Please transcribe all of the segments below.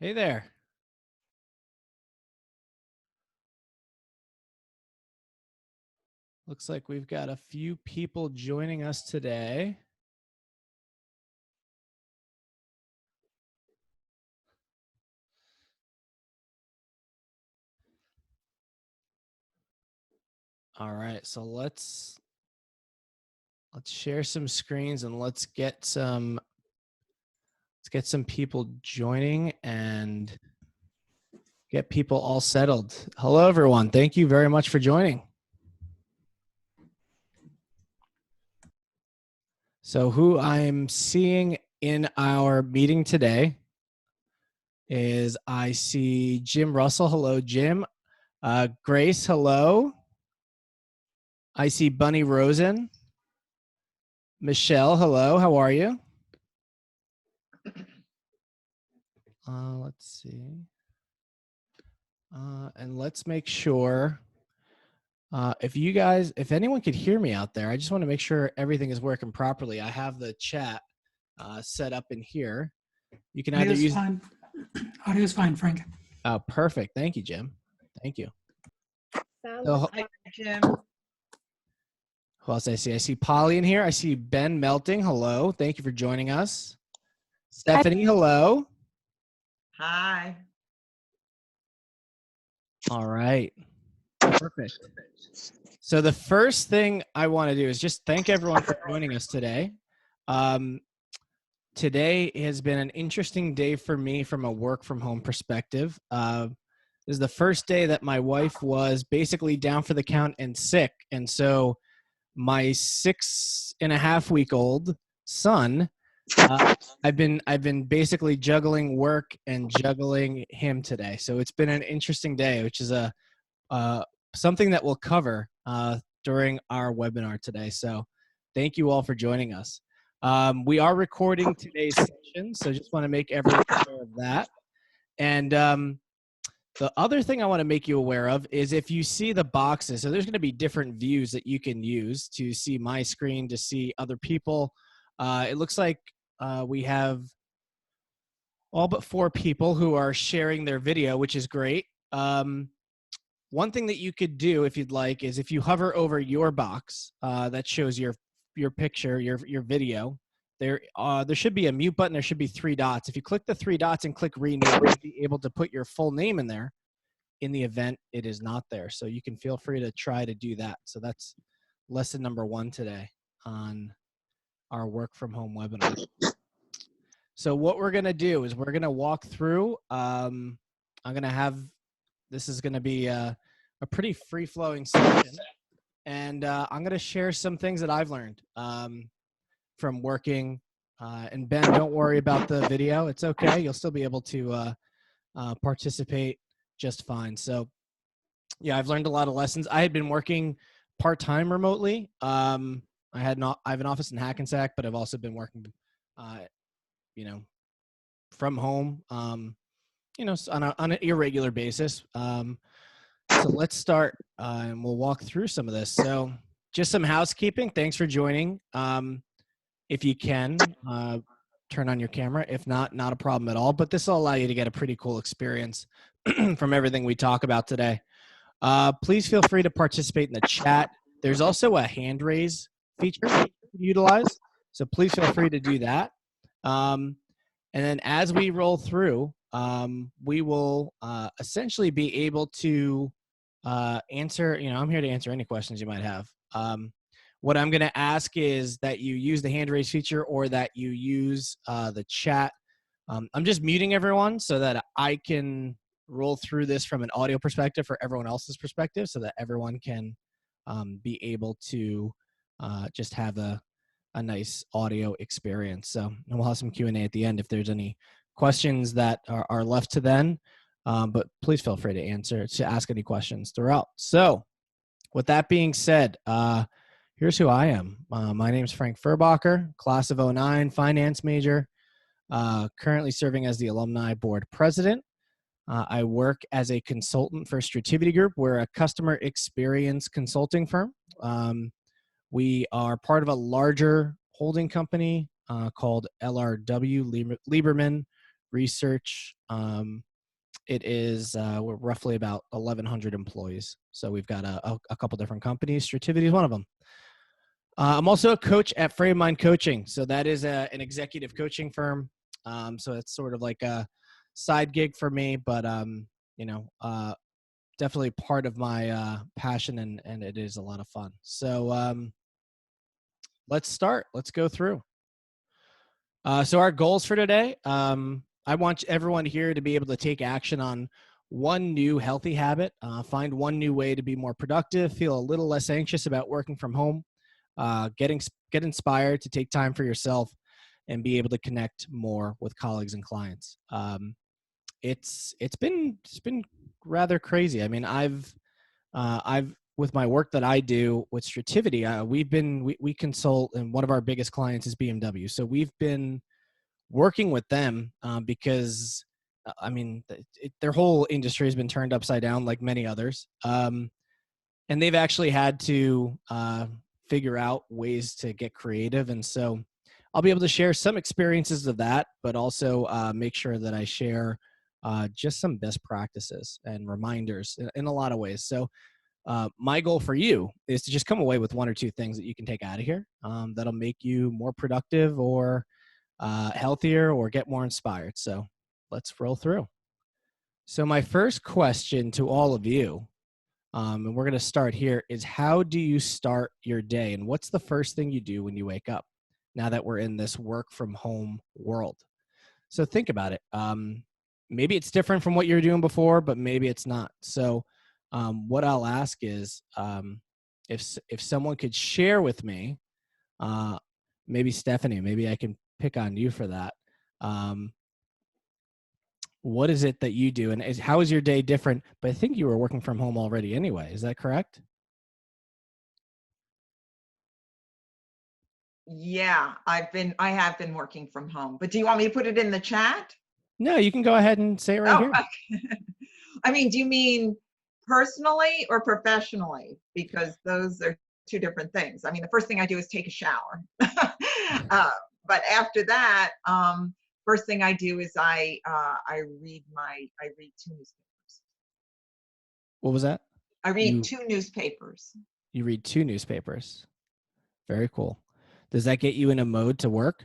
Hey there. Looks like we've got a few people joining us today. All right, so let's share some screens and let's get some people joining and get people all settled. Hello everyone. Thank you very much for joining. So who I'm seeing in our meeting today is I see Jim Russell. Hello, Jim. Grace, hello. I see Bunny Rosen. Michelle, hello. How are you? Let's see. And let's make sure if anyone could hear me out there, I just want to make sure everything is working properly. I have the chat set up in here. You can either use. Fine. Audio is fine, Frank. Oh, perfect. Thank you, Jim. Thank you. Hi, Jim. Who else I see? I see Polly in here. I see Ben Melting. Hello. Thank you for joining us. Stephanie, hello. Hi. All right. Perfect. So the first thing I want to do is just thank everyone for joining us today. Today has been an interesting day for me from a work from home perspective. This is the first day that my wife was basically down for the count and sick. And so my 6.5-week-old son, I've been basically juggling work and juggling him today. So it's been an interesting day, which is something that we'll cover during our webinar today. So thank you all for joining us. We are recording today's session, so just want to make everyone aware of that. And the other thing I want to make you aware of is if you see the boxes, so there's going to be different views that you can use to see my screen, to see other people. It looks like we have all but 4 people who are sharing their video, which is great. One thing that you could do if you'd like is if you hover over your box that shows your picture, your video, there should be a mute button. There should be 3 dots. If you click the 3 dots and click rename, you'll be able to put your full name in there. In the event it is not there, so you can feel free to try to do that. So that's lesson number 1 today on our work from home webinar. So what we're gonna do is we're gonna walk through. This is gonna be a pretty free-flowing session, and I'm gonna share some things that I've learned from working. And Ben, don't worry about the video. It's okay. You'll still be able to participate just fine. So yeah, I've learned a lot of lessons. I had been working part-time remotely. I have an office in Hackensack, but I've also been working, from home, on an irregular basis. So let's start and we'll walk through some of this. So just some housekeeping. Thanks for joining. If you can, turn on your camera. If not, not a problem at all. But this will allow you to get a pretty cool experience from everything we talk about today. Please feel free to participate in the chat. There's also a hand raise feature that you can utilize. So please feel free to do that. And then as we roll through, we will essentially be able to answer, I'm here to answer any questions you might have. What I'm going to ask is that you use the hand raise feature or that you use the chat. I'm just muting everyone so that I can roll through this from an audio perspective for everyone else's perspective so that everyone can be able to just have a nice audio experience. So, and we'll have some Q&A at the end if there's any questions that are left to then. But please feel free to ask any questions throughout. So with that being said, here's who I am. My name is Frank Furbacher, class of 09, finance major, currently serving as the alumni board president. I work as a consultant for Strativity Group. We're a customer experience consulting firm. We are part of a larger holding company called LRW, Lieberman research. It is we're roughly about 1,100 employees. So we've got a couple different companies. Strativity is one of them. I'm also a coach at Frame of Mind Coaching. So that is an executive coaching firm. So it's sort of like a side gig for me, but definitely part of my passion, and it is a lot of fun. So let's start. Let's go through. So our goals for today, I want everyone here to be able to take action on one new healthy habit, find one new way to be more productive, feel a little less anxious about working from home, get inspired to take time for yourself, and be able to connect more with colleagues and clients. It's been rather crazy. I mean, I've with my work that I do with Strativity, we consult, and one of our biggest clients is BMW. So we've been working with them because I mean, their whole industry has been turned upside down, like many others, and they've actually had to figure out ways to get creative. And so I'll be able to share some experiences of that, but also make sure that I share just some best practices and reminders in a lot of ways. So my goal for you is to just come away with one or two things that you can take out of here that'll make you more productive or healthier or get more inspired. So let's roll through. So my first question to all of you, and we're going to start here, is how do you start your day? And what's the first thing you do when you wake up now that we're in this work from home world? So think about it. Maybe it's different from what you were doing before, but maybe it's not. So what I'll ask is if someone could share with me, maybe Stephanie, maybe I can pick on you for that. What is it that you do, and how is your day different? But I think you were working from home already anyway. Is that correct? Yeah, I have been working from home, but do you want me to put it in the chat? No, you can go ahead and say it right here. Okay. I mean, do you mean personally or professionally? Because those are two different things. I mean, the first thing I do is take a shower. But after that, first thing I do is I read two newspapers. What was that? I read two newspapers. You read two newspapers. Very cool. Does that get you in a mode to work?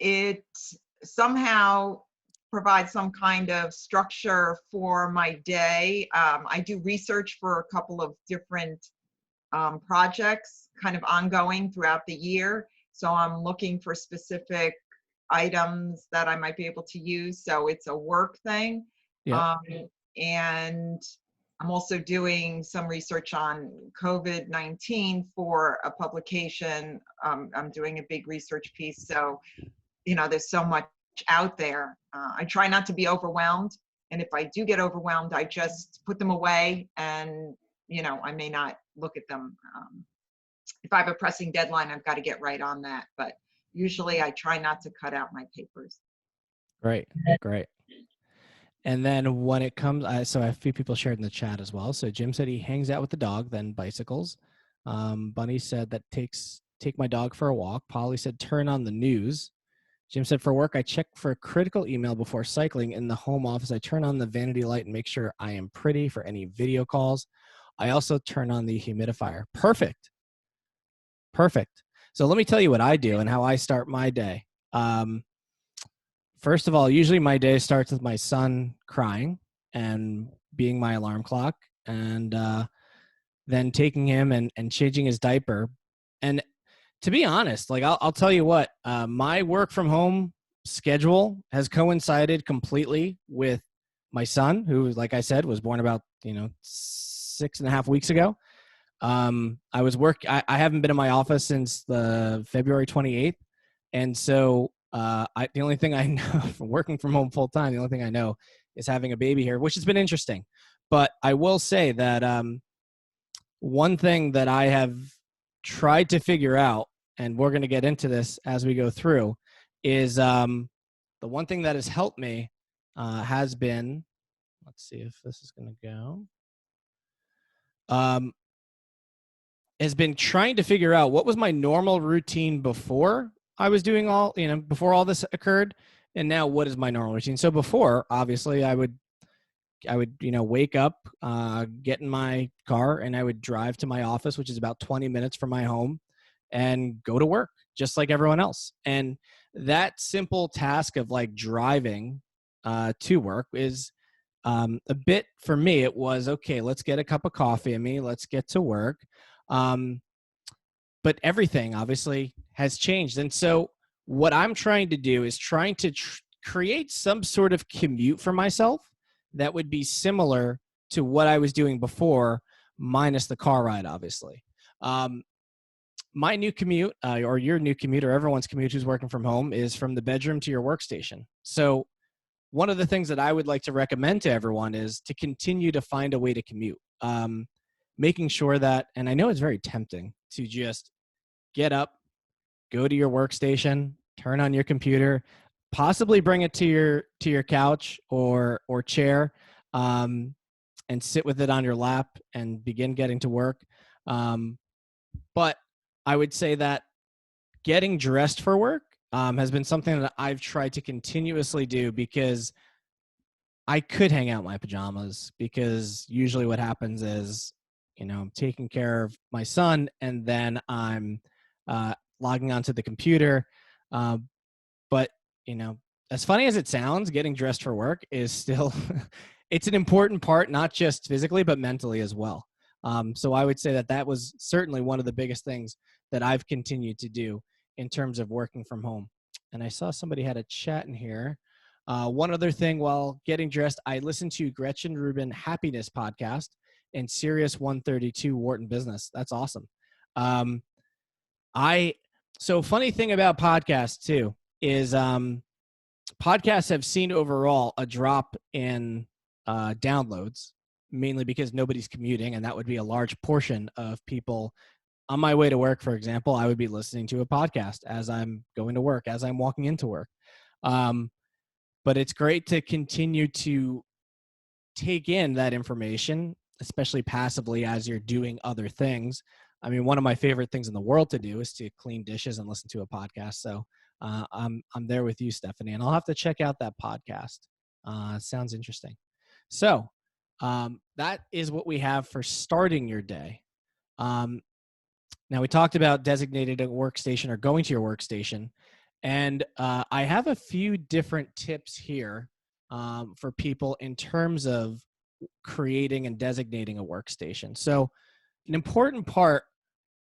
It somehow provides some kind of structure for my day. I do research for a couple of different projects kind of ongoing throughout the year. So I'm looking for specific items that I might be able to use. So it's a work thing. Yeah. And I'm also doing some research on COVID-19 for a publication. I'm doing a big research piece. So, there's so much out there. I try not to be overwhelmed. And if I do get overwhelmed, I just put them away and, I may not look at them. If I have a pressing deadline, I've got to get right on that. But usually I try not to cut out my papers. Great. And then when it comes, so I have a few people shared in the chat as well. So Jim said he hangs out with the dog, then bicycles. Bunny said that take my dog for a walk. Polly said turn on the news. Jim said for work, I check for a critical email before cycling. In the home office, I turn on the vanity light and make sure I am pretty for any video calls. I also turn on the humidifier. Perfect. So let me tell you what I do and how I start my day. First of all, usually my day starts with my son crying and being my alarm clock, and then taking him and changing his diaper. And to be honest, like I'll tell you what, my work from home schedule has coincided completely with my son, who, like I said, was born about 6.5 weeks ago. I haven't been in my office since the February 28th, and so the only thing I know from working from home full time, the only thing I know is having a baby here, which has been interesting. But I will say that one thing that I have tried to figure out, and we're going to get into this as we go through, is the one thing that has helped me has been, let's see if this is going to go, has been trying to figure out what was my normal routine before I was doing all, before all this occurred, and now what is my normal routine? So before, obviously, I would wake up, get in my car, and I would drive to my office, which is about 20 minutes from my home, and go to work just like everyone else. And that simple task of like driving to work is a bit for me. It was okay. Let's get a cup of coffee in me. Let's get to work. Um, but everything obviously has changed, and so what I'm trying to do is trying to create some sort of commute for myself that would be similar to what I was doing before, minus the car ride, obviously. Um, my new commute, or your new commute, or everyone's commute who's working from home, is from the bedroom to your workstation. So, one of the things that I would like to recommend to everyone is to continue to find a way to commute. Making sure that, and I know it's very tempting to just get up, go to your workstation, turn on your computer, possibly bring it to your couch or chair, um, and sit with it on your lap and begin getting to work. Um, but I would say that getting dressed for work has been something that I've tried to continuously do, because I could hang out in my pajamas, because usually what happens is, I'm taking care of my son, and then I'm logging onto the computer. Uh, but, you know, as funny as it sounds, getting dressed for work is still, it's an important part, not just physically, but mentally as well. So I would say that that was certainly one of the biggest things that I've continued to do in terms of working from home. And I saw somebody had a chat in here. One other thing while getting dressed, I listened to Gretchen Rubin Happiness podcast and Sirius 132 Wharton Business. That's awesome. Um, I so funny thing about podcasts too is podcasts have seen overall a drop in downloads, mainly because nobody's commuting, and that would be a large portion of people. On my way to work, for example, I would be listening to a podcast as I'm going to work, as I'm walking into work. Um, but it's great to continue to take in that information, especially passively as you're doing other things. I mean, one of my favorite things in the world to do is to clean dishes and listen to a podcast. So I'm there with you, Stephanie, and I'll have to check out that podcast. Sounds interesting. So that is what we have for starting your day. Now, we talked about designated a workstation or going to your workstation, and I have a few different tips here for people in terms of creating and designating a workstation. So, an important part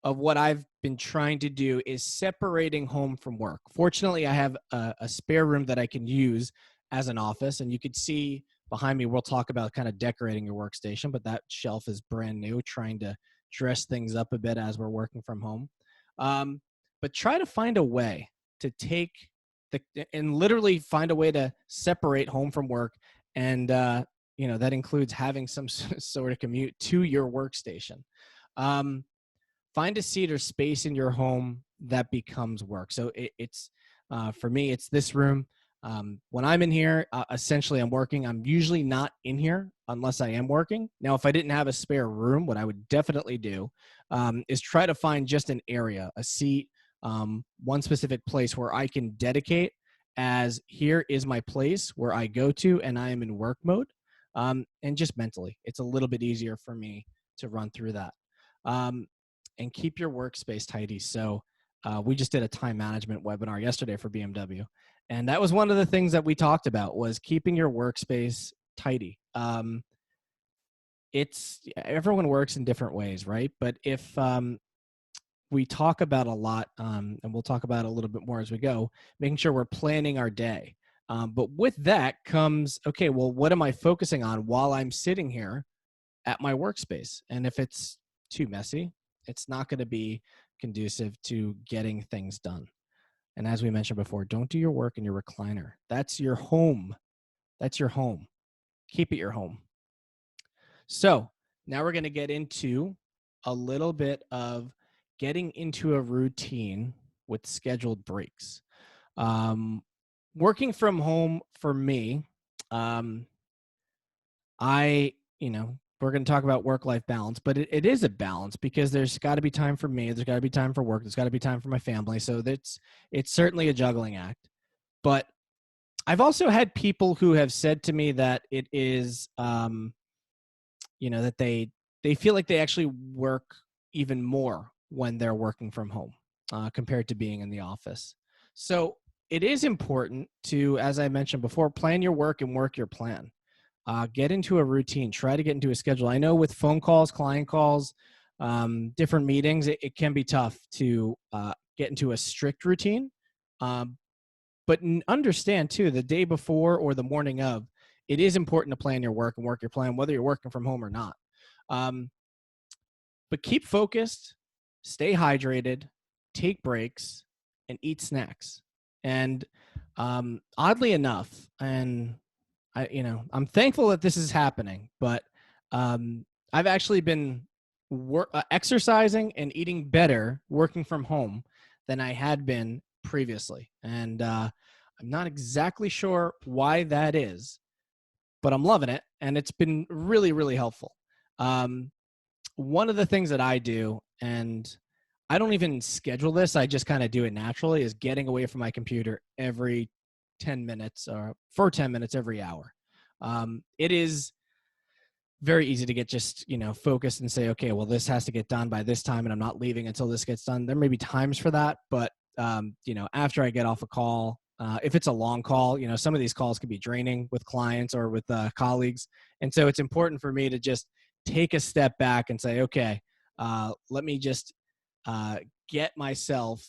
of what I've been trying to do is separating home from work. Fortunately, I have a spare room that I can use as an office, and you could see behind me, we'll talk about kind of decorating your workstation, but that shelf is brand new, trying to dress things up a bit as we're working from home. But try to find a way to take and literally find a way to separate home from work. And, that includes having some sort of commute to your workstation. Find a seat or space in your home that becomes work. So it's for me, it's this room. When I'm in here, essentially I'm working. I'm usually not in here unless I am working. Now, if I didn't have a spare room, what I would definitely do is try to find just an area, a seat, one specific place where I can dedicate as here is my place where I go to and I am in work mode. And just mentally, it's a little bit easier for me to run through that. And keep your workspace tidy. So we just did a time management webinar yesterday for BMW. And that was one of the things that we talked about was keeping your workspace tidy. It's everyone works in different ways, right? But if we talk about a lot, and we'll talk about it a little bit more as we go, making sure we're planning our day. But with that comes, okay, well, what am I focusing on while I'm sitting here at my workspace? And if it's too messy, it's not going to be conducive to getting things done. And as we mentioned before, don't do your work in your recliner. That's your home. That's your home. Keep it your home. So now we're going to get into a little bit of getting into a routine with scheduled breaks. Working from home for me, I, we're going to talk about work-life balance, but it is a balance because there's got to be time for me. There's got to be time for work. There's got to be time for my family. So it's certainly a juggling act. But I've also had people who have said to me that it is, that they feel like they actually work even more when they're working from home compared to being in the office. So it is important to, as I mentioned before, plan your work and work your plan. Get into a routine. Try to get into a schedule. I know with phone calls, client calls, different meetings, it can be tough to get into a strict routine. But understand too, the day before or the morning of, it is important to plan your work and work your plan, whether you're working from home or not. But keep focused, stay hydrated, take breaks, and eat snacks. And oddly enough, and I'm thankful that this is happening, but I've actually been exercising and eating better working from home than I had been previously. And I'm not exactly sure why that is, but I'm loving it. And it's been really, really helpful. One of the things that I do, and I don't even schedule this, I just kind of do it naturally, is getting away from my computer every 10 minutes or for 10 minutes every hour. It is very easy to get just, focused and say, okay, well, this has to get done by this time and I'm not leaving until this gets done. There may be times for that, but, after I get off a call, if it's a long call, some of these calls can be draining with clients or with colleagues. And so it's important for me to just take a step back and say, okay, let me just get myself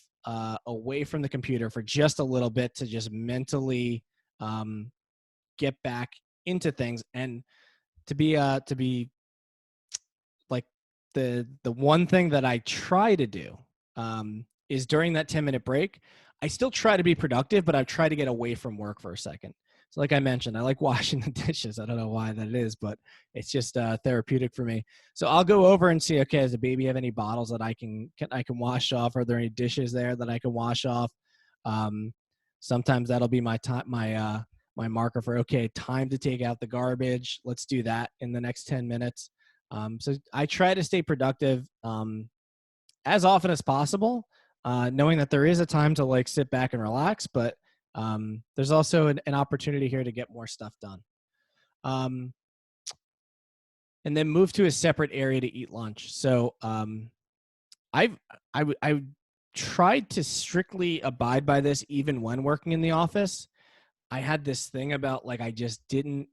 away from the computer for just a little bit to just mentally get back into things. And to be like the one thing that I try to do is during that 10-minute break, I still try to be productive, but I try to get away from work for a second. So like I mentioned, I like washing the dishes. I don't know why that is, but it's just therapeutic for me. So I'll go over and see, okay, does the baby have any bottles that I can wash off? Are there any dishes there that I can wash off? Sometimes that'll be my time, my marker for, okay, time to take out the garbage. Let's do that in the next 10 minutes. So I try to stay productive as often as possible, knowing that there is a time to like sit back and relax, but there's also an opportunity here to get more stuff done. And then move to a separate area to eat lunch. So I tried to strictly abide by this even when working in the office. I had this thing about like, I just didn't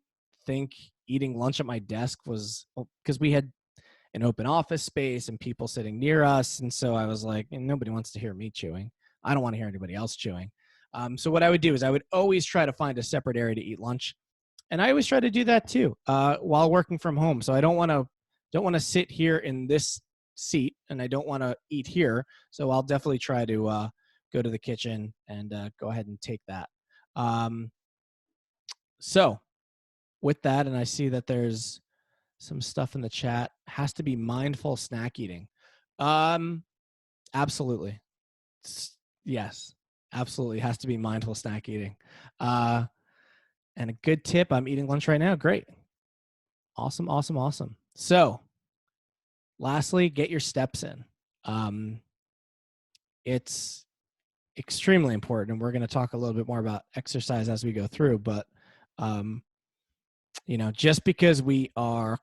think eating lunch at my desk was, because we had an open office space and people sitting near us. And so I was like, nobody wants to hear me chewing. I don't want to hear anybody else chewing. So what I would do is I would always try to find a separate area to eat lunch. And I always try to do that too, while working from home. So I don't want to sit here in this seat and I don't want to eat here. So I'll definitely try to go to the kitchen and go ahead and take that. So with that, and I see that there's some stuff in the chat, has to be mindful snack eating. Absolutely. Yes, absolutely has to be mindful snack eating. And a good tip, I'm eating lunch right now. Great. Awesome, awesome, awesome. So lastly, get your steps in. It's extremely important. And we're going to talk a little bit more about exercise as we go through, but just because we are,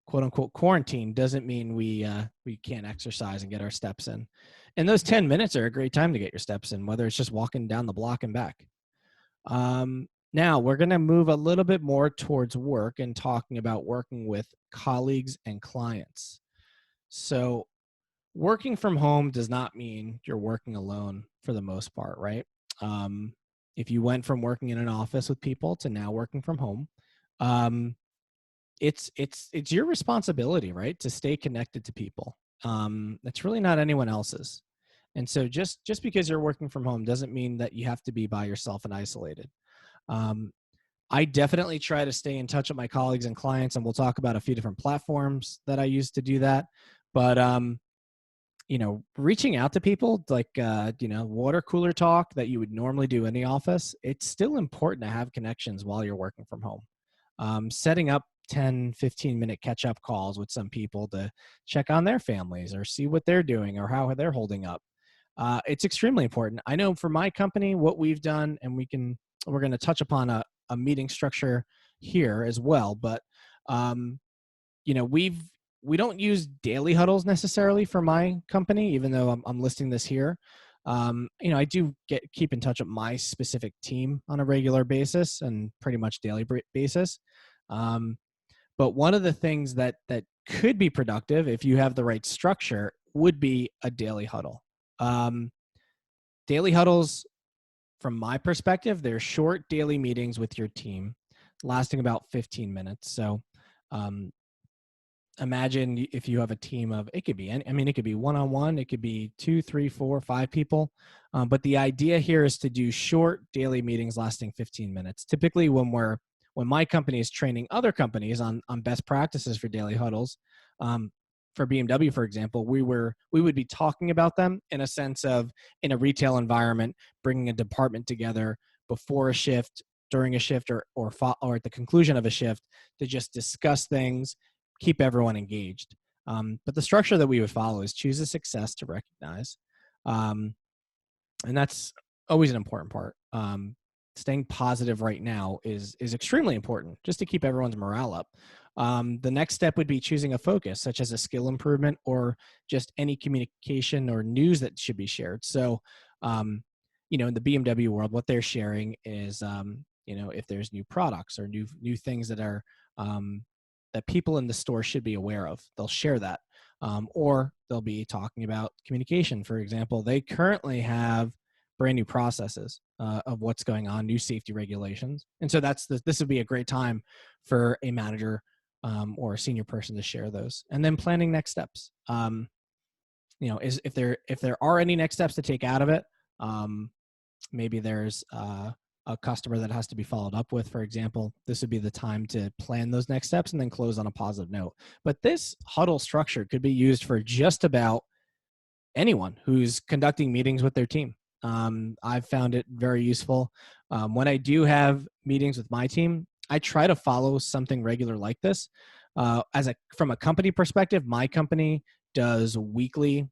quote unquote quarantine doesn't mean we can't exercise and get our steps in. And those 10 minutes are a great time to get your steps in, whether it's just walking down the block and back. Now we're going to move a little bit more towards work and talking about working with colleagues and clients. So working from home does not mean you're working alone for the most part, right? If you went from working in an office with people to now working from home, it's your responsibility, right, to stay connected to people. It's really not anyone else's. And so just because you're working from home doesn't mean that you have to be by yourself and isolated. I definitely try to stay in touch with my colleagues and clients, and we'll talk about a few different platforms that I use to do that. But reaching out to people like, water cooler talk that you would normally do in the office, it's still important to have connections while you're working from home. Setting up 10, 15-minute catch-up calls with some people to check on their families or see what they're doing or how they're holding up. It's extremely important. I know for my company, what we've done, and we're going to touch upon a meeting structure here as well, but you know, we don't use daily huddles necessarily for my company, even though I'm listing this here. You know, I do keep in touch with my specific team on a regular basis and pretty much daily basis. But one of the things that could be productive if you have the right structure would be a daily huddle. Daily huddles, from my perspective, they're short daily meetings with your team lasting about 15 minutes. So imagine if you have a team of, it could be, I mean, it could be one-on-one, it could be 2, 3, 4, 5 people. But the idea here is to do short daily meetings lasting 15 minutes. Typically when my company is training other companies on best practices for daily huddles, for BMW, for example, we would be talking about them in a sense of, in a retail environment, bringing a department together before a shift, during a shift, or at the conclusion of a shift to just discuss things, keep everyone engaged. But the structure that we would follow is choose a success to recognize. And that's always an important part. Staying positive right now is extremely important just to keep everyone's morale up. The next step would be choosing a focus, such as a skill improvement or just any communication or news that should be shared. So, you know, in the BMW world, what they're sharing is, you know, if there's new products or new things that are that people in the store should be aware of, they'll share that. Or they'll be talking about communication. For example, they currently have brand new processes of what's going on, new safety regulations. And so this would be a great time for a manager or a senior person to share those. And then planning next steps. You know, if there are any next steps to take out of it, maybe there's a customer that has to be followed up with, for example, this would be the time to plan those next steps and then close on a positive note. But this huddle structure could be used for just about anyone who's conducting meetings with their team. I've found it very useful. When I do have meetings with my team, I try to follow something regular like this. From a company perspective, my company does weekly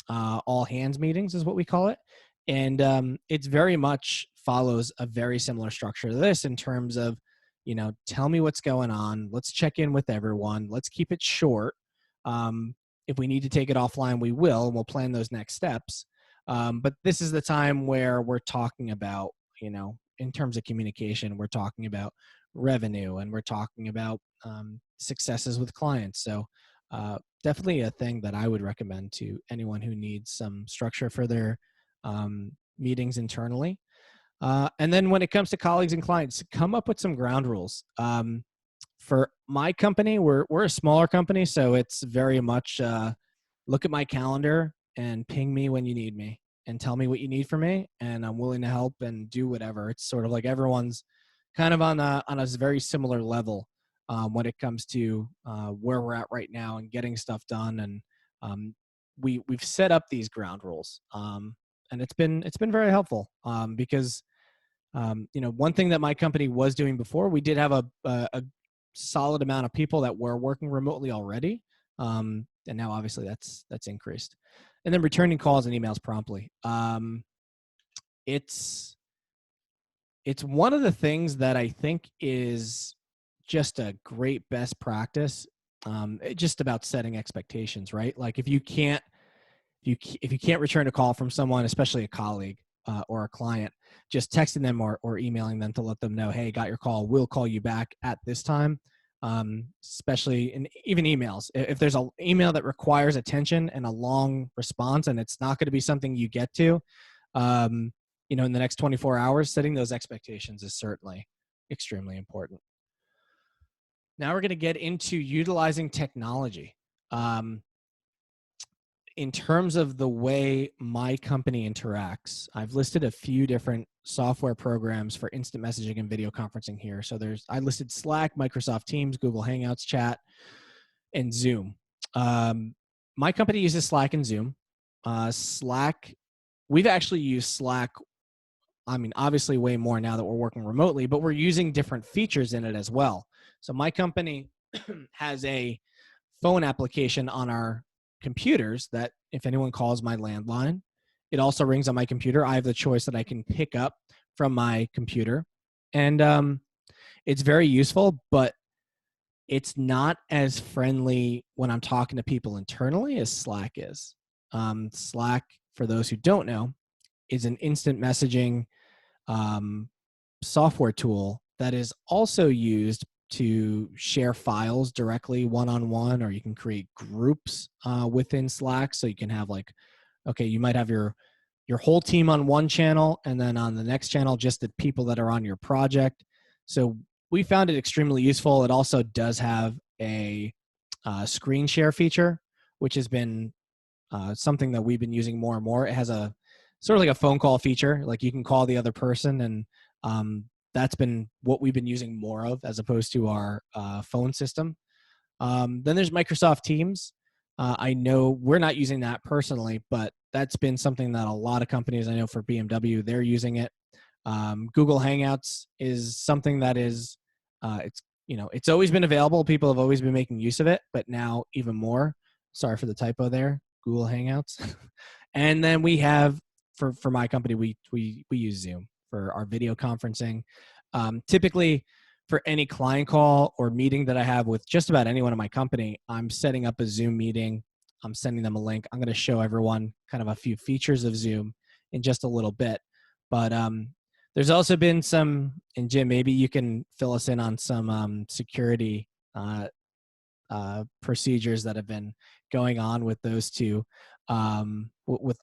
all hands meetings is what we call it. And it's very much follows a very similar structure to this in terms of, you know, tell me what's going on. Let's check in with everyone. Let's keep it short. If we need to take it offline, we will, and we'll plan those next steps. But this is the time where we're talking about, you know, in terms of communication, we're talking about revenue and we're talking about successes with clients. So definitely a thing that I would recommend to anyone who needs some structure for their meetings internally. And then when it comes to colleagues and clients, come up with some ground rules. For my company, we're a smaller company, so it's very much look at my calendar and ping me when you need me and tell me what you need from me, and I'm willing to help and do whatever. It's sort of like everyone's kind of on a very similar level when it comes to where we're at right now and getting stuff done. And we've set up these ground rules, and it's been very helpful because you know, one thing that my company was doing before, we did have a solid amount of people that were working remotely already, and now obviously that's increased. And then returning calls and emails promptly. It's one of the things that I think is just a great best practice. Just about setting expectations, right? Like if you can't return a call from someone, especially a colleague or a client, just texting them or emailing them to let them know, hey, got your call, we'll call you back at this time. Especially in even emails. If there's an email that requires attention and a long response and it's not going to be something you get to, you know, in the next 24 hours, setting those expectations is certainly extremely important. Now we're going to get into utilizing technology. In terms of the way my company interacts, I've listed a few different software programs for instant messaging and video conferencing here. So I listed Slack, Microsoft Teams, Google Hangouts, Chat, and Zoom. My company uses Slack and Zoom. Slack, we've actually used Slack, I mean, obviously way more now that we're working remotely, but we're using different features in it as well. So my company has a phone application on our computers that if anyone calls my landline, it also rings on my computer. I have the choice that I can pick up from my computer. And it's very useful, but it's not as friendly when I'm talking to people internally as Slack is. Slack, for those who don't know, is an instant messaging um, software tool that is also used to share files directly one-on-one, or you can create groups within Slack. So you can have like, okay, you might have your whole team on one channel, and then on the next channel, just the people that are on your project. So we found it extremely useful. It also does have a screen share feature, which has been something that we've been using more and more. It has a sort of like a phone call feature, like you can call the other person, and that's been what we've been using more of as opposed to our phone system. Then there's Microsoft Teams. I know we're not using that personally, but that's been something that a lot of companies, I know for BMW, they're using it. Google Hangouts is something that is, it's always been available. People have always been making use of it, but now even more. Sorry for the typo there. Google Hangouts. And then we have, for my company, we use Zoom for our video conferencing. Typically, for any client call or meeting that I have with just about anyone in my company, I'm setting up a Zoom meeting. I'm sending them a link. I'm going to show everyone kind of a few features of Zoom in just a little bit. But there's also been some, and Jim, maybe you can fill us in on some security procedures that have been going on with those two, with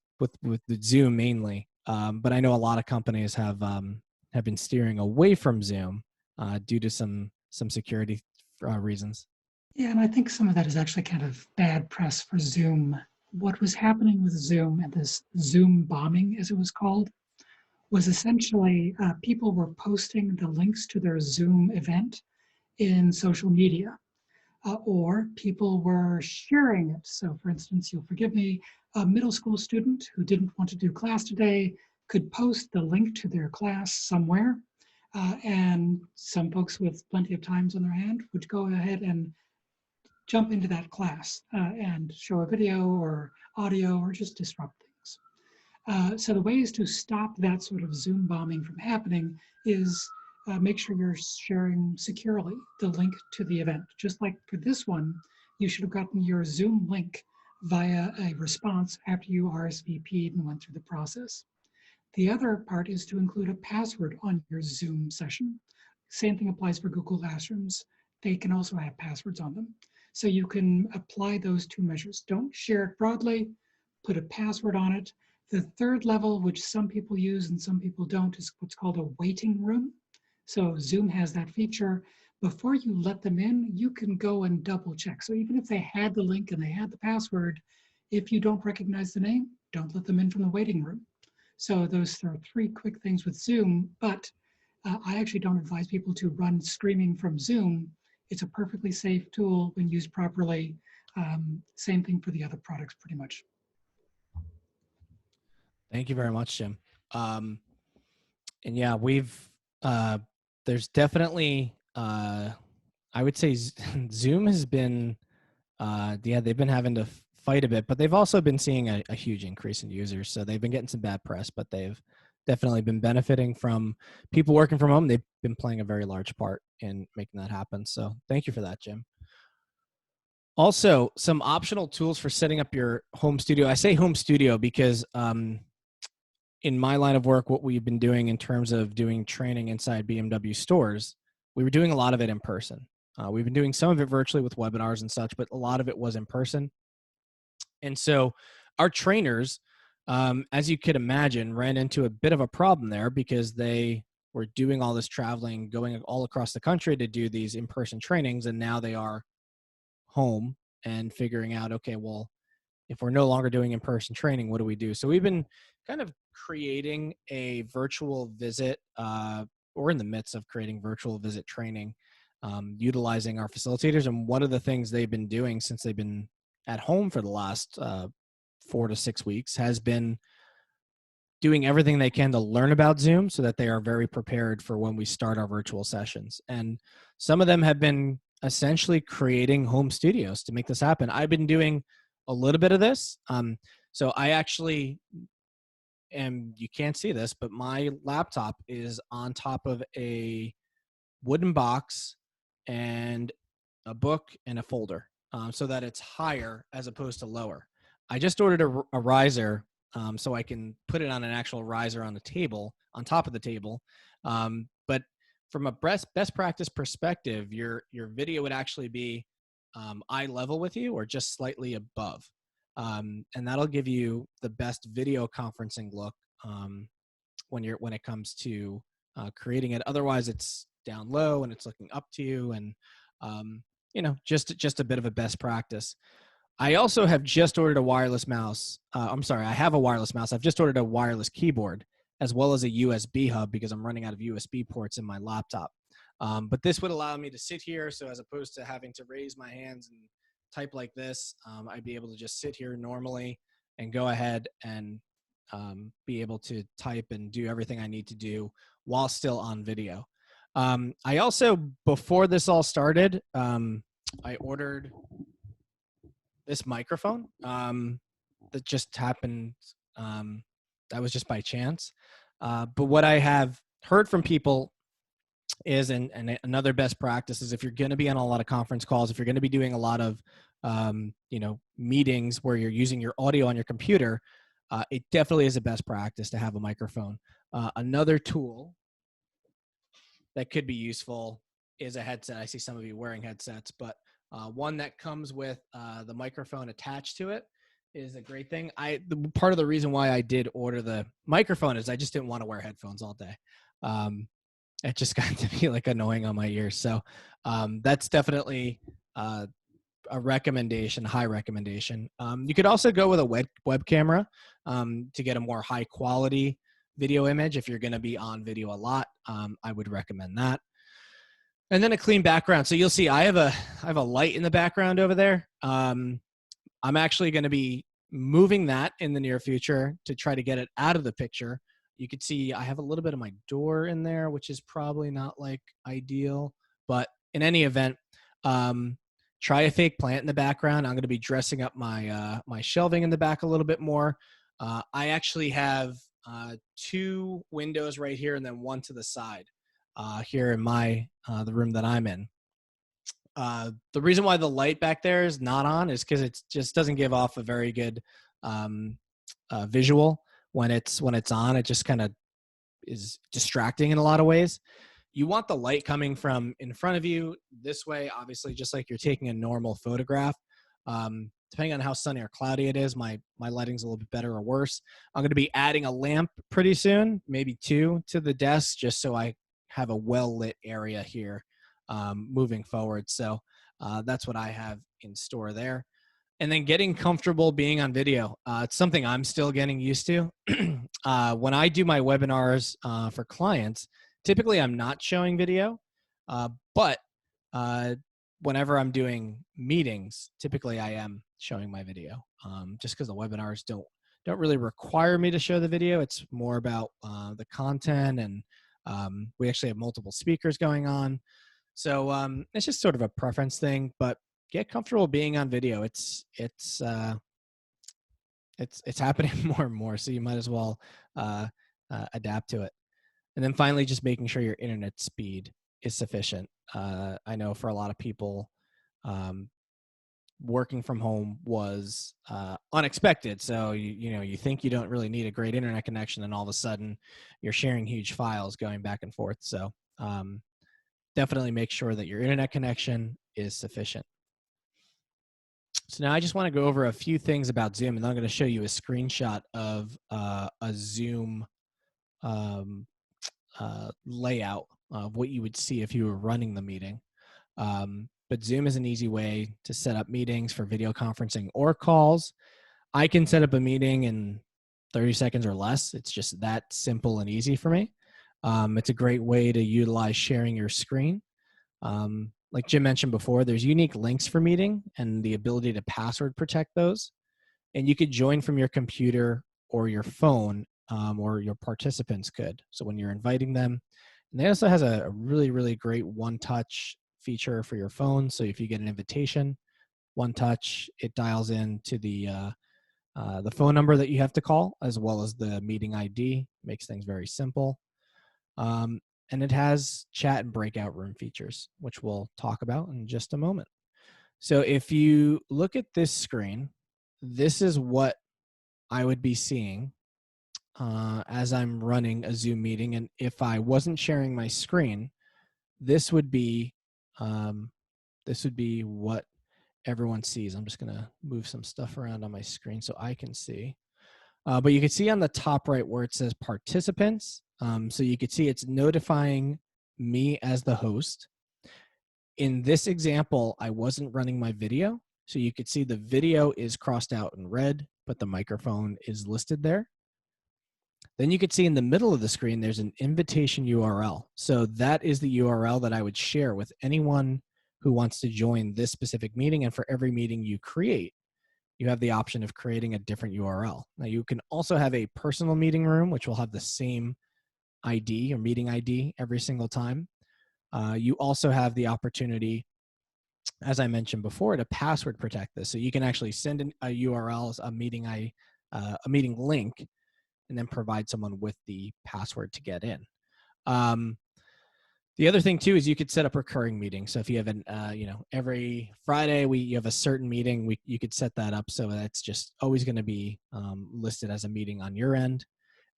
the Zoom mainly. But I know a lot of companies have been steering away from Zoom due to some security reasons. Yeah, and I think some of that is actually kind of bad press for Zoom. What was happening with Zoom and this Zoom bombing, as it was called, was essentially people were posting the links to their Zoom event in social media, or people were sharing it. So for instance, you'll forgive me, a middle school student who didn't want to do class today could post the link to their class somewhere, and some folks with plenty of times on their hand would go ahead and jump into that class and show a video or audio or just disrupt things. So the ways to stop that sort of Zoom bombing from happening is make sure you're sharing securely the link to the event. Just like for this one, you should have gotten your Zoom link via a response after you RSVP'd and went through the process. The other part is to include a password on your Zoom session. Same thing applies for Google Classrooms. They can also have passwords on them. So you can apply those two measures. Don't share it broadly, put a password on it. The third level, which some people use and some people don't, is what's called a waiting room. So Zoom has that feature. Before you let them in, you can go and double check. So even if they had the link and they had the password, if you don't recognize the name, don't let them in from the waiting room. So those are three quick things with Zoom, but I actually don't advise people to run streaming from Zoom. It's a perfectly safe tool when used properly. Same thing for the other products, pretty much. Thank you very much, Jim. And yeah, there's definitely, I would say Zoom has been, they've been having to fight a bit, but they've also been seeing a huge increase in users. So they've been getting some bad press, but they've definitely been benefiting from people working from home. They've been playing a very large part in making that happen. So thank you for that, Jim. Also, some optional tools for setting up your home studio. I say home studio because in my line of work, what we've been doing in terms of doing training inside BMW stores, we were doing a lot of it in person. We've been doing some of it virtually with webinars and such, but a lot of it was in person. And so our trainers, as you could imagine, ran into a bit of a problem there because they were doing all this traveling, going all across the country to do these in-person trainings. And now they are home and figuring out, okay, well, if we're no longer doing in-person training, what do we do? So we've been kind of creating a virtual visit, or in the midst of creating virtual visit training, utilizing our facilitators. And one of the things they've been doing since they've been at home for the last 4 to 6 weeks has been doing everything they can to learn about Zoom so that they are very prepared for when we start our virtual sessions. And some of them have been essentially creating home studios to make this happen. I've been doing a little bit of this. So I actually and you can't see this, but my laptop is on top of a wooden box and a book and a folder, so that it's higher as opposed to lower. I just ordered a riser, so I can put it on an actual riser on the table, on top of the table. But from a best practice perspective, your video would actually be eye level with you or just slightly above. And that'll give you the best video conferencing look when it comes to creating it. Otherwise, it's down low and it's looking up to you, and just a bit of a best practice. I also have just ordered a wireless mouse. I'm sorry, I have a wireless mouse. I've just ordered a wireless keyboard as well as a USB hub because I'm running out of USB ports in my laptop. But this would allow me to sit here. So as opposed to having to raise my hands and type like this, I'd be able to just sit here normally and go ahead and be able to type and do everything I need to do while still on video. I also, before this all started, I ordered this microphone that just happened. That was just by chance. But what I have heard from people is, and another best practice is, if you're going to be on a lot of conference calls, if you're going to be doing a lot of, meetings where you're using your audio on your computer, it definitely is a best practice to have a microphone. Another tool that could be useful is a headset. I see some of you wearing headsets, but one that comes with the microphone attached to it is a great thing. Part of the reason why I did order the microphone is I just didn't want to wear headphones all day. It just got to be like annoying on my ears. So that's definitely a recommendation, high recommendation. You could also go with a web camera to get a more high quality video image. If you're going to be on video a lot, I would recommend that. And then a clean background. So you'll see I have a light in the background over there. I'm actually going to be moving that in the near future to try to get it out of the picture. You could see I have a little bit of my door in there, which is probably not like ideal, but in any event, try a fake plant in the background. I'm going to be dressing up my my shelving in the back a little bit more. I actually have 2 windows right here and then one to the side here in my the room that I'm in. The reason why the light back there is not on is because it just doesn't give off a very good visual when it's on. It just kind of is distracting in a lot of ways. You want the light coming from in front of you this way, obviously, just like you're taking a normal photograph. Depending on how sunny or cloudy it is, my lighting's a little bit better or worse. I'm going to be adding a lamp pretty soon, maybe 2 to the desk, just so I have a well-lit area here moving forward. So that's what I have in store there. And then getting comfortable being on video. It's something I'm still getting used to. When I do my webinars for clients, typically I'm not showing video, but whenever I'm doing meetings, typically I am showing my video, just because the webinars don't really require me to show the video. It's more about the content, and we actually have multiple speakers going on. So it's just sort of a preference thing, but get comfortable being on video. It's happening more and more, so you might as well adapt to it. And then finally, just making sure your internet speed is sufficient. I know for a lot of people, working from home was unexpected. So you think you don't really need a great internet connection, and all of a sudden you're sharing huge files going back and forth. So definitely make sure that your internet connection is sufficient. So now I just want to go over a few things about Zoom, and then I'm going to show you a screenshot of a Zoom layout of what you would see if you were running the meeting. But Zoom is an easy way to set up meetings for video conferencing or calls. I can set up a meeting in 30 seconds or less. It's just that simple and easy for me. It's a great way to utilize sharing your screen. Like Jim mentioned before, there's unique links for meeting and the ability to password protect those. And you could join from your computer or your phone, or your participants could. So when you're inviting them, and it also has a really, really great one-touch feature for your phone. So if you get an invitation, one touch, it dials in to the phone number that you have to call, as well as the meeting ID. Makes things very simple. And it has chat and breakout room features, which we'll talk about in just a moment. So if you look at this screen, this is what I would be seeing as I'm running a Zoom meeting. And if I wasn't sharing my screen, this would be what everyone sees. I'm just gonna move some stuff around on my screen so I can see. But you can see on the top right where it says participants. So you could see it's notifying me as the host. In this example, I wasn't running my video. So you could see the video is crossed out in red, but the microphone is listed there. Then you could see in the middle of the screen, there's an invitation URL. So that is the URL that I would share with anyone who wants to join this specific meeting. And for every meeting you create, you have the option of creating a different URL. Now you can also have a personal meeting room, which will have the same ID or meeting ID every single time. You also have the opportunity, as I mentioned before, to password protect this. So you can actually send a URL, a meeting link, and then provide someone with the password to get in. The other thing too is you could set up recurring meetings. So if you have an, every Friday you have a certain meeting, you could set that up so that's just always going to be listed as a meeting on your end.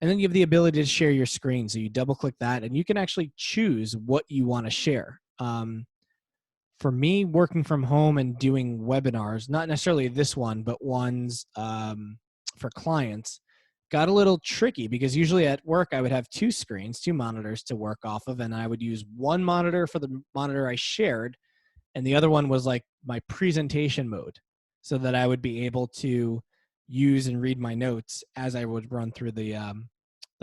And then you have the ability to share your screen. So you double click that and you can actually choose what you want to share. For me, working from home and doing webinars, not necessarily this one, but ones for clients, got a little tricky because usually at work I would have two screens, two monitors to work off of, and I would use one monitor for the monitor I shared, and the other one was like my presentation mode, so that I would be able to use and read my notes as I would run through the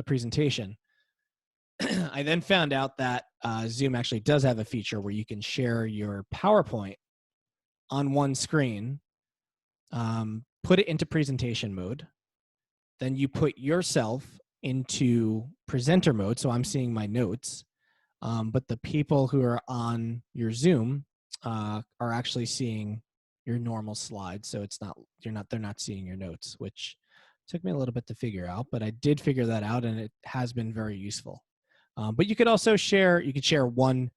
presentation. I then found out that Zoom actually does have a feature where you can share your PowerPoint on one screen, put it into presentation mode. Then you put yourself into presenter mode. So I'm seeing my notes, but the people who are on your Zoom are actually seeing your normal slides. So they're not seeing your notes, which took me a little bit to figure out, but I did figure that out and it has been very useful. But you could also share one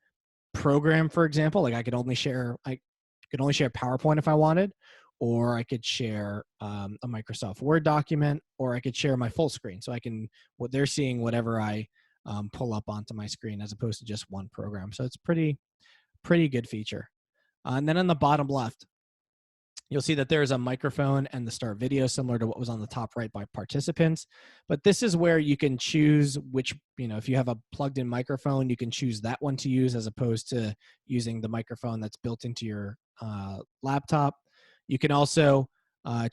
program, for example. Like I could only share PowerPoint if I wanted, or I could share a Microsoft Word document, or I could share my full screen. So what they're seeing, whatever I pull up onto my screen, as opposed to just one program. So it's pretty good feature. And then on the bottom left, you'll see that there's a microphone and the start video similar to what was on the top right by participants. But this is where you can choose which, if you have a plugged in microphone, you can choose that one to use as opposed to using the microphone that's built into your laptop. You can also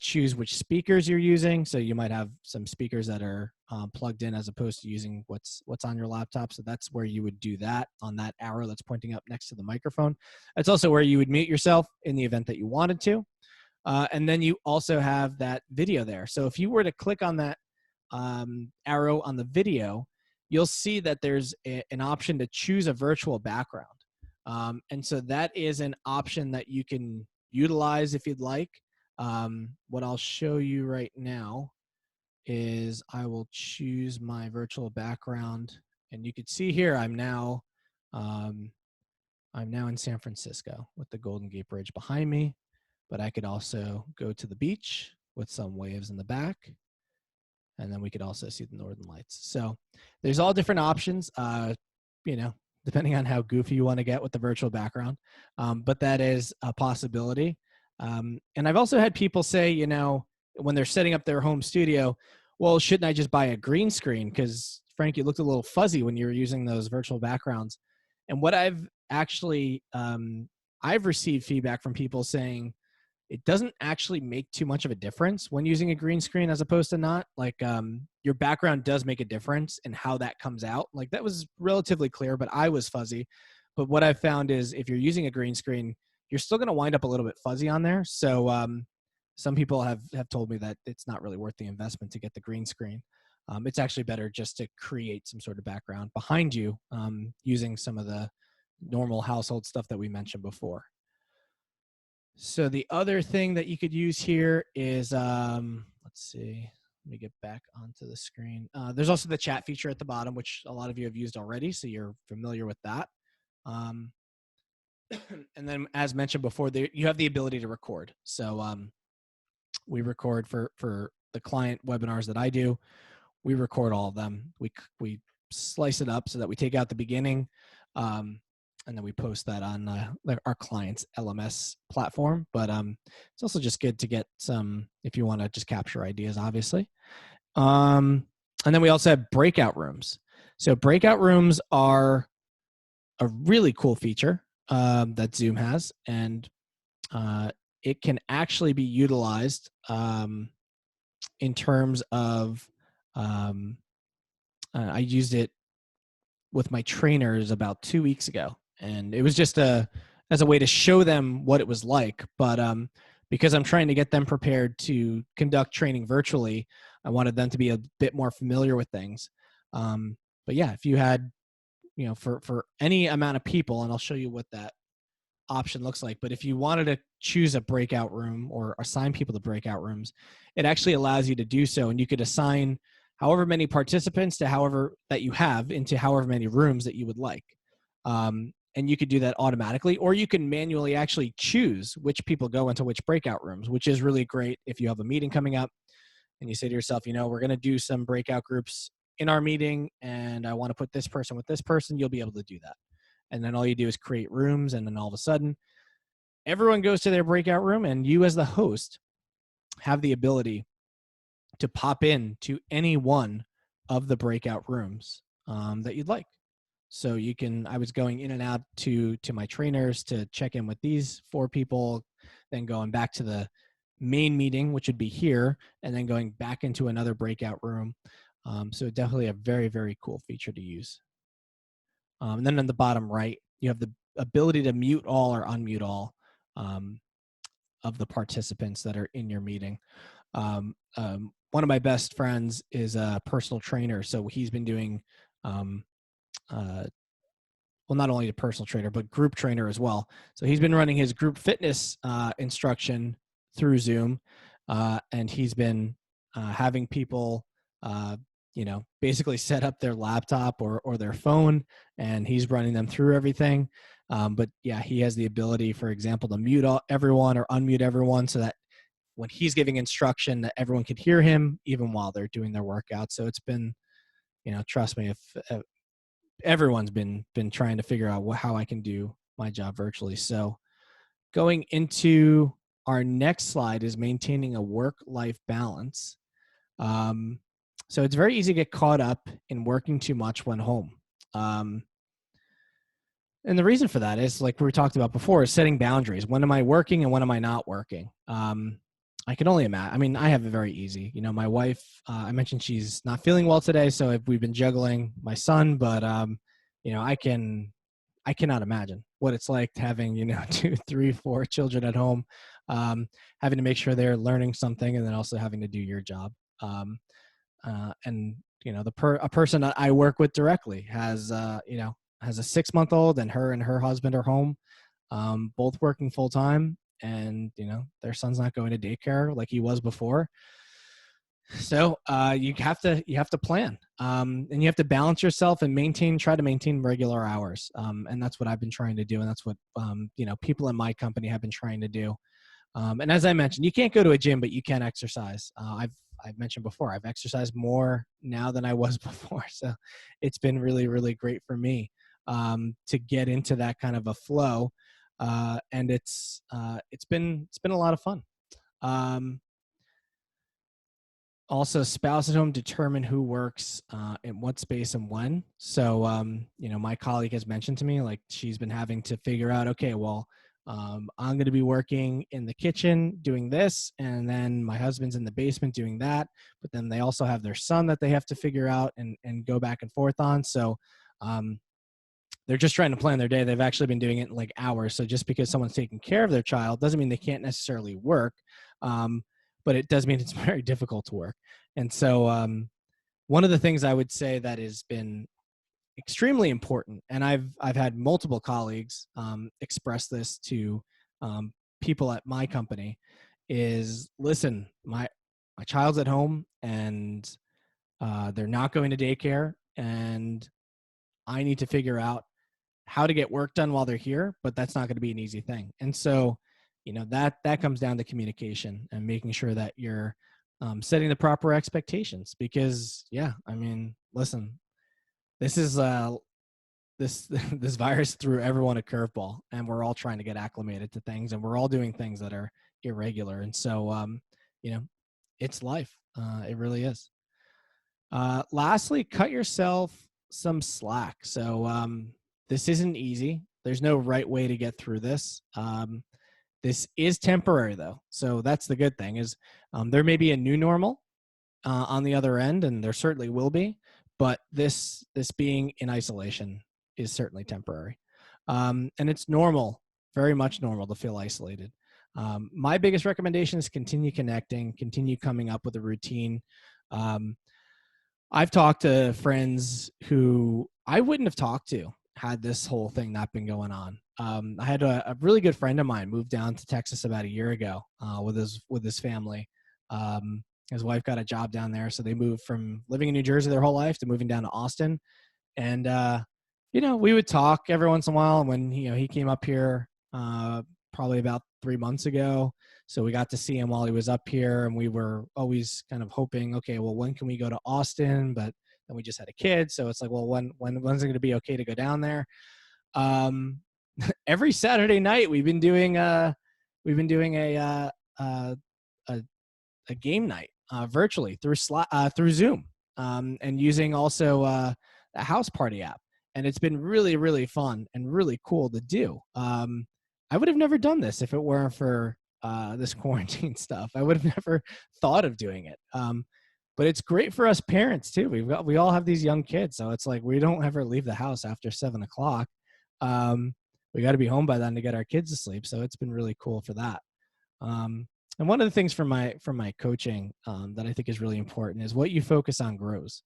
choose which speakers you're using. So you might have some speakers that are plugged in as opposed to using what's on your laptop. So that's where you would do that on that arrow that's pointing up next to the microphone. It's also where you would mute yourself in the event that you wanted to. And then you also have that video there. So if you were to click on that arrow on the video, you'll see that there's an option to choose a virtual background. And so that is an option that you can utilize if you'd like. What I'll show you right now is I will choose my virtual background, and you can see here I'm now in San Francisco with the Golden Gate Bridge behind me, but I could also go to the beach with some waves in the back, and then we could also see the Northern Lights. So there's all different options, depending on how goofy you want to get with the virtual background, but that is a possibility. And I've also had people say, when they're setting up their home studio, well, shouldn't I just buy a green screen? Because Frank, you looked a little fuzzy when you were using those virtual backgrounds. And what I've actually, I've received feedback from people saying it doesn't actually make too much of a difference when using a green screen as opposed to not. Like your background does make a difference in how that comes out. Like that was relatively clear, but I was fuzzy. But what I've found is if you're using a green screen, you're still going to wind up a little bit fuzzy on there. So some people have told me that it's not really worth the investment to get the green screen. It's actually better just to create some sort of background behind you using some of the normal household stuff that we mentioned before. So the other thing that you could use here is, let's see, let me get back onto the screen. There's also the chat feature at the bottom, which a lot of you have used already, so you're familiar with that. And then, as mentioned before, you have the ability to record. So we record for the client webinars that I do. We record all of them. We slice it up so that we take out the beginning, and then we post that on our client's LMS platform. But it's also just good to get some, if you want to just capture ideas, obviously. And then we also have breakout rooms. So breakout rooms are a really cool feature that Zoom has, and it can actually be utilized in terms of I used it with my trainers about 2 weeks ago, and it was just as a way to show them what it was like. But because I'm trying to get them prepared to conduct training virtually, I wanted them to be a bit more familiar with things. But yeah, if you had, for any amount of people, and I'll show you what that option looks like, but if you wanted to choose a breakout room or assign people to breakout rooms, it actually allows you to do so, and you could assign however many participants to however that you have into however many rooms that you would like. And you could do that automatically, or you can manually actually choose which people go into which breakout rooms, which is really great if you have a meeting coming up and you say to yourself, we're going to do some breakout groups in our meeting, and I want to put this person with this person. You'll be able to do that. And then all you do is create rooms, and then all of a sudden, everyone goes to their breakout room, and you as the host have the ability to pop in to any one of the breakout rooms that you'd like. So you can, I was going in and out to my trainers to check in with these 4 people, then going back to the main meeting, which would be here, and then going back into another breakout room. So definitely a very, very cool feature to use. And then on the bottom right, you have the ability to mute all or unmute all of the participants that are in your meeting. One of my best friends is a personal trainer, so he's been doing well, not only a personal trainer, but group trainer as well. So he's been running his group fitness instruction through Zoom, and he's been having people, basically set up their laptop or their phone, and he's running them through everything. But yeah, he has the ability, for example, to mute everyone or unmute everyone so that when he's giving instruction, that everyone could hear him even while they're doing their workout. So it's been, trust me, if everyone's been trying to figure out how I can do my job virtually. So going into our next slide is maintaining a work-life balance. So it's very easy to get caught up in working too much when home. And the reason for that is, like we talked about before, is setting boundaries. When am I working and when am I not working? I can only imagine. I mean, I have it very easy. My wife, I mentioned she's not feeling well today, so we've been juggling my son, but I cannot imagine what it's like having 2, 3, 4 children at home, having to make sure they're learning something, and then also having to do your job. And a person that I work with directly has a 6-month-old, and her husband are home, both working full time. And their son's not going to daycare like he was before. So you have to plan, and you have to balance yourself and try to maintain regular hours. And that's what I've been trying to do, and that's what people in my company have been trying to do. And as I mentioned, you can't go to a gym, but you can exercise. I've mentioned before, I've exercised more now than I was before, so it's been really, really great for me to get into that kind of a flow. And it's been a lot of fun. Also, spouse at home determine who works in what space and when. So, my colleague has mentioned to me, like, she's been having to figure out, okay, well, I'm going to be working in the kitchen doing this, and then my husband's in the basement doing that. But then they also have their son that they have to figure out and go back and forth on. So, they're just trying to plan their day. They've actually been doing it in like hours. So just because someone's taking care of their child doesn't mean they can't necessarily work. But it does mean it's very difficult to work. And so one of the things I would say that has been extremely important. And I've had multiple colleagues express this to people at my company is, listen, my child's at home and they're not going to daycare, and I need to figure out how to get work done while they're here, but that's not going to be an easy thing. And so, that comes down to communication and making sure that you're setting the proper expectations, because I mean, listen, this is this this virus threw everyone a curveball, and we're all trying to get acclimated to things, and we're all doing things that are irregular. And so, you know, it's life. It really is. Lastly, cut yourself some slack. So this isn't easy. There's no right way to get through this. This is temporary, though. So that's the good thing is there may be a new normal on the other end, and there certainly will be. But this being in isolation is certainly temporary, and it's normal, very much normal, to feel isolated. My biggest recommendation is continue connecting, continue coming up with a routine. I've talked to friends who I wouldn't have talked to had this whole thing not been going on. I had a really good friend of mine move down to Texas about a year ago with his family. His wife got a job down there, so they moved from living in New Jersey their whole life to moving down to Austin. And we would talk every once in a while. And when he came up here probably about 3 months ago, so we got to see him while he was up here, and we were always kind of hoping, okay, well, when can we go to Austin? But then we just had a kid, so it's like, well, when's it going to be okay to go down there? Every Saturday night we've been doing a game night virtually through Zoom, and using also a house party app, and it's been really, really fun and really cool to do. I would have never done this if it weren't for this quarantine stuff. I would have never thought of doing it. But it's great for us parents too. We all have these young kids, so it's like we don't ever leave the house after 7:00. We got to be home by then to get our kids to sleep. So it's been really cool for that. And one of the things from my coaching that I think is really important is what you focus on grows.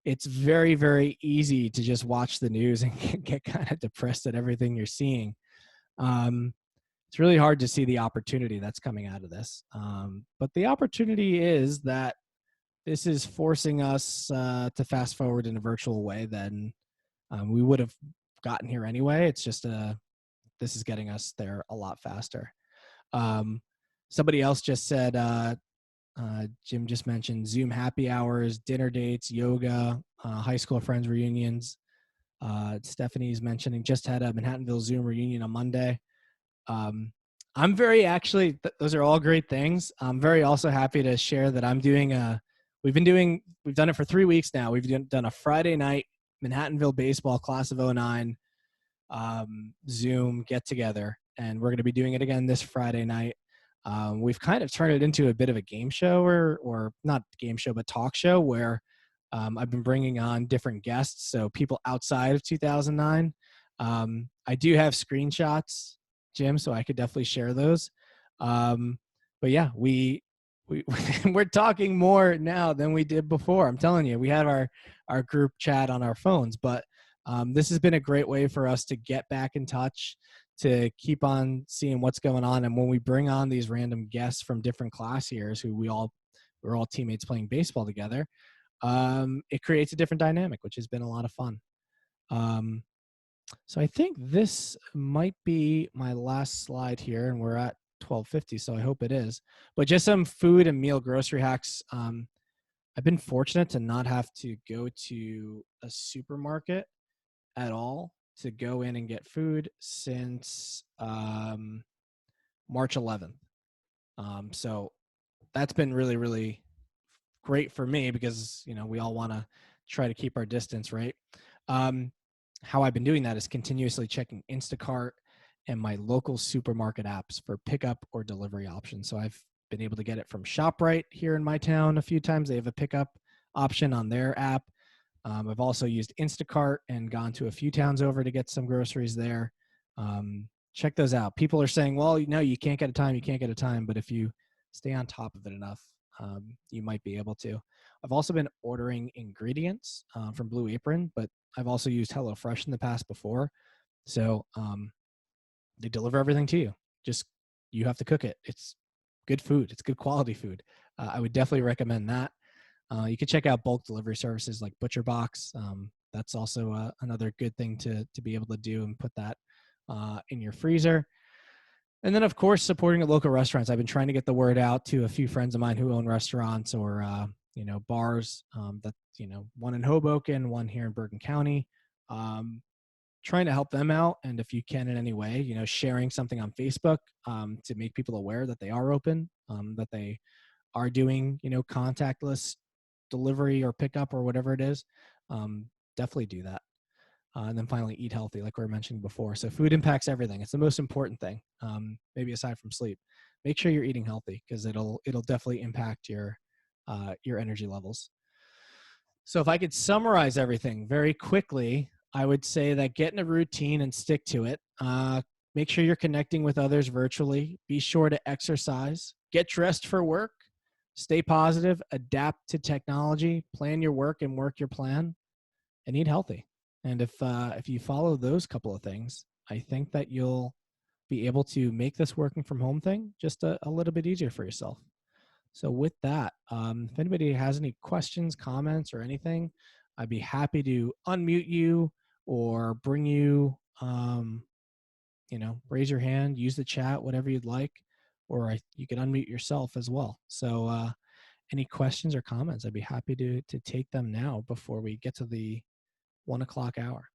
It's very, very easy to just watch the news and get kind of depressed at everything you're seeing. It's really hard to see the opportunity that's coming out of this. But the opportunity is that this is forcing us to fast forward in a virtual way than we would have gotten here anyway. It's just this is getting us there a lot faster. Somebody else just said, Jim just mentioned Zoom happy hours, dinner dates, yoga, high school friends reunions. Stephanie's mentioning just had a Manhattanville Zoom reunion on Monday. I'm very those are all great things. I'm very also happy to share that I'm doing we've done it for 3 weeks now. We've done a Friday night Manhattanville baseball class of 09 Zoom get together, and we're going to be doing it again this Friday night. We've kind of turned it into a bit of a game show or not game show, but talk show where I've been bringing on different guests. So people outside of 2009. I do have screenshots, Jim, so I could definitely share those. But yeah, we're talking more now than we did before. I'm telling you, we had our group chat on our phones, but this has been a great way for us to get back in touch, to keep on seeing what's going on. And when we bring on these random guests from different class years who we're all teammates playing baseball together, it creates a different dynamic, which has been a lot of fun. So I think this might be my last slide here, and we're at 12:50, so I hope it is. But just some food and meal grocery hacks. I've been fortunate to not have to go to a supermarket at all to go in and get food since March 11th. So that's been really, really great for me because, we all want to try to keep our distance, right? How I've been doing that is continuously checking Instacart and my local supermarket apps for pickup or delivery options. So I've been able to get it from ShopRite here in my town a few times. They have a pickup option on their app. I've also used Instacart and gone to a few towns over to get some groceries there. Check those out. People are saying, well, no, you can't get a time. But if you stay on top of it enough, you might be able to. I've also been ordering ingredients from Blue Apron, but I've also used HelloFresh in the past before. So they deliver everything to you. Just you have to cook it. It's good food. It's good quality food. I would definitely recommend that. You can check out bulk delivery services like ButcherBox. That's also another good thing to be able to do and put that in your freezer. And then, of course, supporting the local restaurants. I've been trying to get the word out to a few friends of mine who own restaurants or bars. That one in Hoboken, one here in Bergen County. Trying to help them out, and if you can in any way, sharing something on Facebook to make people aware that they are open, that they are doing contactless delivery or pickup or whatever it is. Definitely do that. And then finally, eat healthy, like we were mentioning before. So food impacts everything. It's the most important thing, maybe aside from sleep. Make sure you're eating healthy because it'll definitely impact your energy levels. So if I could summarize everything very quickly, I would say that get in a routine and stick to it. Make sure you're connecting with others virtually. Be sure to exercise. Get dressed for work. Stay positive. Adapt to technology. Plan your work and work your plan. And eat healthy. And if you follow those couple of things, I think that you'll be able to make this working from home thing just a little bit easier for yourself. So with that, if anybody has any questions, comments, or anything, I'd be happy to unmute you or bring you, raise your hand, use the chat, whatever you'd like, or you can unmute yourself as well. So any questions or comments, I'd be happy to take them now before we get to the 1 o'clock hour.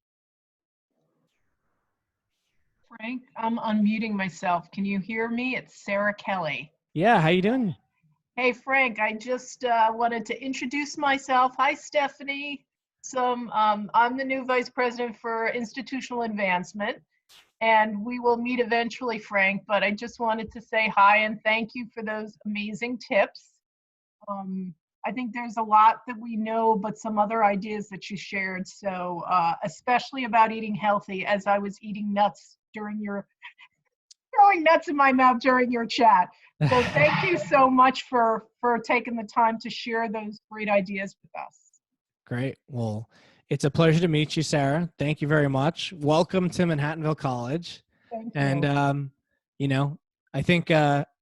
Frank, I'm unmuting myself. Can you hear me? It's Sarah Kelly. Yeah, how you doing? Hey, Frank, I just wanted to introduce myself. Hi, Stephanie. I'm the new Vice President for Institutional Advancement, and we will meet eventually, Frank, but I just wanted to say hi and thank you for those amazing tips. I think there's a lot that we know, but some other ideas that you shared, so especially about eating healthy, as I was eating nuts throwing nuts in my mouth during your chat. So thank you so much for taking the time to share those great ideas with us. Great. Well, it's a pleasure to meet you, Sarah. Thank you very much. Welcome to Manhattanville College. Thank you. And, I think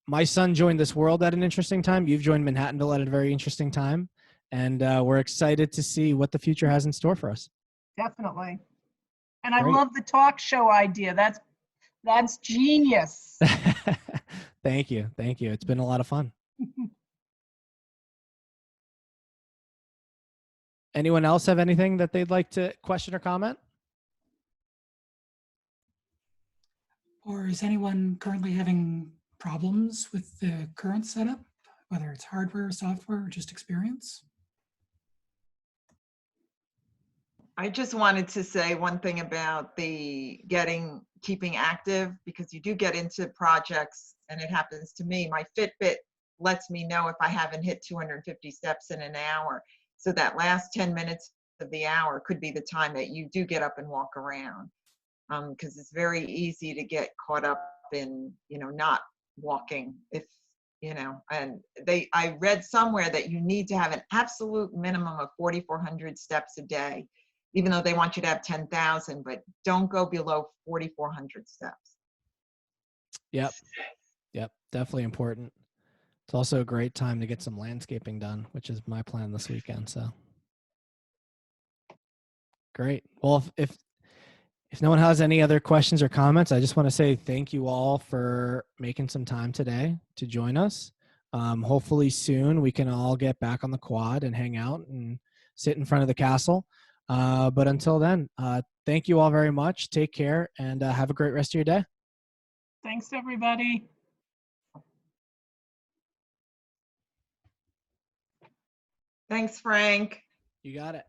my son joined this world at an interesting time. You've joined Manhattanville at a very interesting time. And we're excited to see what the future has in store for us. Definitely. And I Great. love the talk show idea. That's genius. Thank you. Thank you. It's been a lot of fun. Anyone else have anything that they'd like to question or comment? Or is anyone currently having problems with the current setup, whether it's hardware, software, or just experience? I just wanted to say one thing about keeping active, because you do get into projects, and it happens to me. My Fitbit lets me know if I haven't hit 250 steps in an hour. So that last 10 minutes of the hour could be the time that you do get up and walk around. Because it's very easy to get caught up in, not walking and I read somewhere that you need to have an absolute minimum of 4,400 steps a day, even though they want you to have 10,000, but don't go below 4,400 steps. Yep. Definitely important. It's also a great time to get some landscaping done, which is my plan this weekend. So great. Well, if no one has any other questions or comments, I just want to say thank you all for making some time today to join us. Hopefully soon we can all get back on the quad and hang out and sit in front of the castle. But until then, thank you all very much. Take care and have a great rest of your day. Thanks, everybody. Thanks, Frank. You got it.